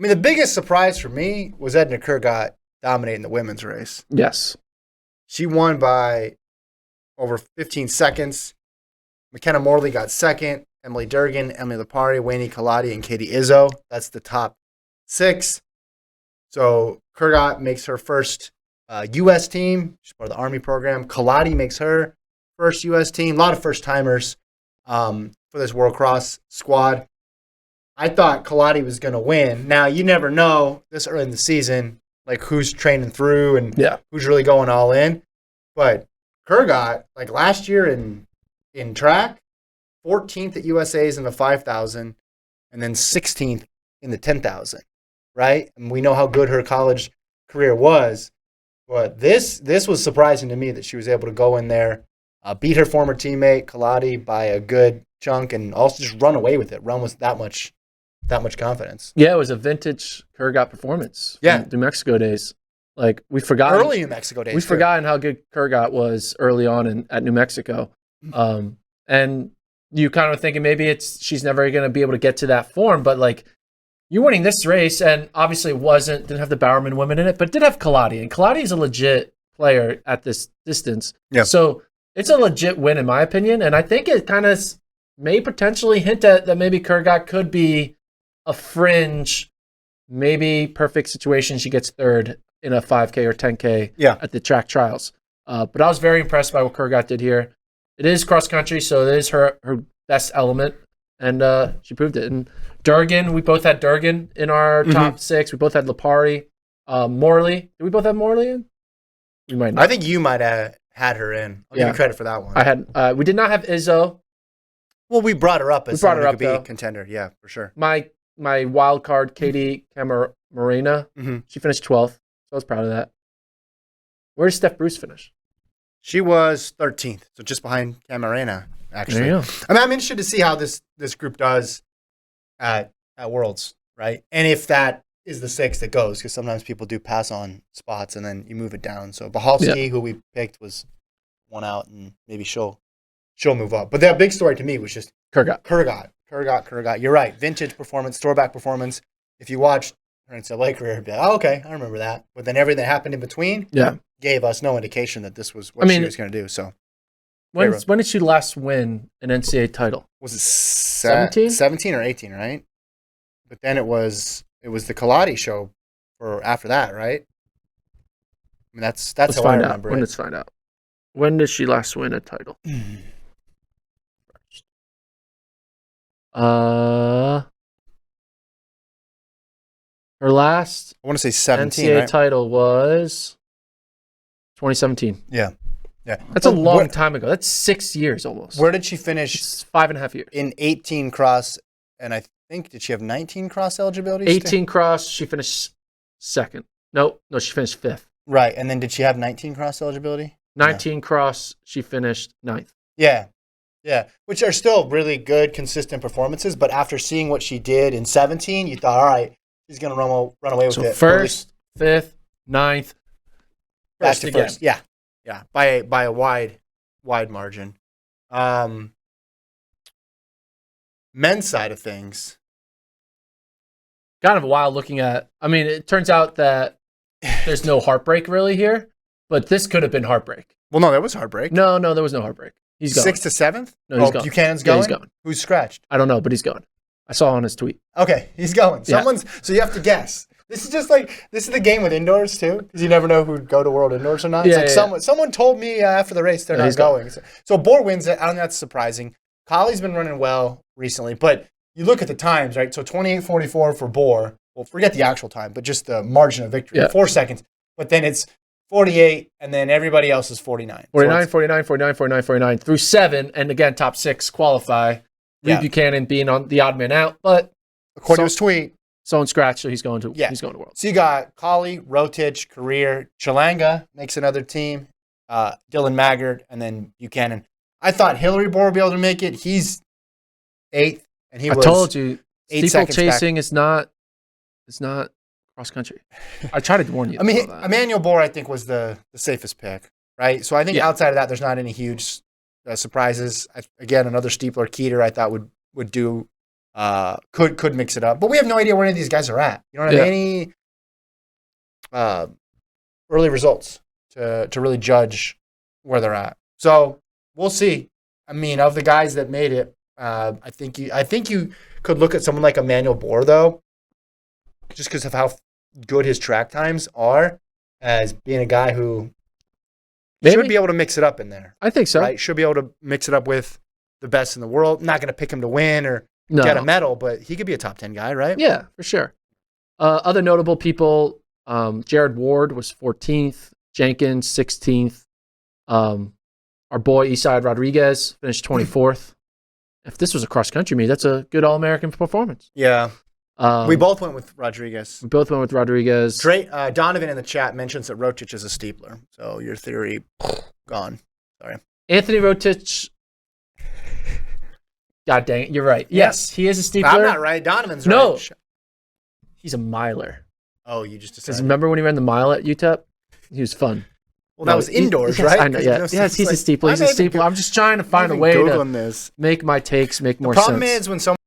I mean, the biggest surprise for me was Edna Kurgat dominating the women's race. Yes. She won by over 15 seconds. McKenna Morley got second. Emily Durgan, Emily Lipari, Wayne Kaladi, and Katie Izzo. That's the top 6. So Kurgat makes her first U.S. team. She's part of the Army program. Kaladi makes her first U.S. team. A lot of first-timers for this World Cross squad. I thought Kaladi was going to win. Now, you never know this early in the season, like who's training through and who's really going all in. But Kurgat, like last year in track, 14th at USA's in the 5,000 and then 16th in the 10,000, right? And we know how good her college career was. But this was surprising to me that she was able to go in there, beat her former teammate, Kaladi, by a good chunk and also just run away with it, run with that much confidence. Yeah, it was a vintage Kurgat performance. Yeah. New Mexico days. Like, we forgot. Early New Mexico days. We've forgotten how good Kurgat was early on at New Mexico. And you kind of thinking maybe she's never going to be able to get to that form, but like you're winning this race, and obviously didn't have the Bowerman women in it, but did have Kaladi, and Kaladi is a legit player at this distance. Yeah. So it's a legit win in my opinion, and I think it kind of may potentially hint at that maybe Kurgat could be a fringe, maybe perfect situation. She gets third in a 5K or 10K at the track trials. But I was very impressed by what Kurgat did here. It is cross country, so it is her best element, and she proved it. And Durgan, we both had Durgan in our top 6. We both had Lipari. Morley, did we both have Morley in? We might not. I think you might have had her in. I'll give you credit for that one. I had. We did not have Izzo. Well, we brought her up as someone who could be a contender. Yeah, for sure. My wild card, Katie Camarena, she finished 12th, so I was proud of that. Where did Steph Bruce finish? She was 13th, so just behind Camarena, actually. There you go. I mean, I'm interested to see how this group does at Worlds, right? And if that is the 6 that goes, because sometimes people do pass on spots and then you move it down. So Bahalski, who we picked, was one out, and maybe she'll move up. But that big story to me was just Kurgat. You're right. Vintage performance, throwback performance. If you watched her NCAA career, you'd be like, oh, okay, I remember that. But then everything that happened in between gave us no indication that this was what she was going to do. So when did she last win an NCAA title? Was it 17 or 18, right? But then it was the Kaladi show for after that, right? I mean, that's how I remember it. Let's find out. When did she last win a title? Her last I want to say 17 NCAA right? title was 2017. Yeah. That's a long time ago. That's 6 years almost. Where did she finish? It's 5.5 years. In 18 cross, and I think, did she have 19 cross eligibility? 18 cross, she finished second. No, she finished 5th. Right, and then did she have 19 cross eligibility? 19 cross, she finished 9th. Yeah, which are still really good, consistent performances, but after seeing what she did in 17, you thought, all right, she's going to run away with it. So first, 5th, 9th, back to first. Yeah, by a wide margin. Men's side of things. Kind of wild looking at. I mean, it turns out that there's no heartbreak really here, but this could have been heartbreak. Well, no, there was heartbreak. No, there was no heartbreak. He's going. 6th to 7th? No, he's going. Buchanan's going? Yeah, he's going. Who's scratched? I don't know, but he's going. I saw on his tweet. Okay, he's going. So you have to guess. This is just like, this is the game with indoors too, because you never know who'd go to World Indoors or not. It's someone told me after the race they're not going. So Bohr wins it. I don't think that's surprising. Colley's been running well recently, but you look at the times, right? So 28:44 for Bohr. Well, forget the actual time, but just the margin of victory, 4 seconds. But then it's 48, and then everybody else is 49. 49 through 7, and again, top 6 qualify. Reed Buchanan being on the odd man out, but according to his tweet, someone scratched, so he's going to World. So you got Colley, Rotich, Career, Chalanga makes another team, Dylan Maggard, and then Buchanan. I thought Hillary Bohr would be able to make it. He's 8th, and he was. I told you, steeplechasing is not. It's not cross country. I tried to warn you. I mean, Emmanuel Bohr, I think, was the safest pick, right? So I think outside of that, there's not any huge surprises. Again, another steepler, Keeter, I thought would do could mix it up. But we have no idea where any of these guys are at. You don't have any early results to really judge where they're at. So we'll see. I mean, of the guys that made it, I think you could look at someone like Emmanuel Bohr, though, just because of how good his track times are, as being a guy who should be able to mix it up in there. I think so. Right? Should be able to mix it up with the best in the world. Not going to pick him to win or get a medal, but he could be a top 10 guy, right? Yeah, for sure. Other notable people, Jared Ward was 14th, Jenkins 16th. Our boy Eastside Rodriguez finished 24th. If this was a cross country meet, that's a good All-American performance. Yeah. We both went with Rodriguez. Donovan in the chat mentions that Rotich is a steepler. So your theory, gone. Sorry. Anthony Rotich. God dang it. You're right. Yes, he is a steepler. I'm not right. Donovan's right. No. He's a miler. Oh, you just decided. Because remember when he ran the mile at UTEP? He was fun. Well, that was indoors, right? I know, yeah. Yes, he's a steepler. He's a steepler. I'm just trying to find a way to make my takes make more sense. The problem is when someone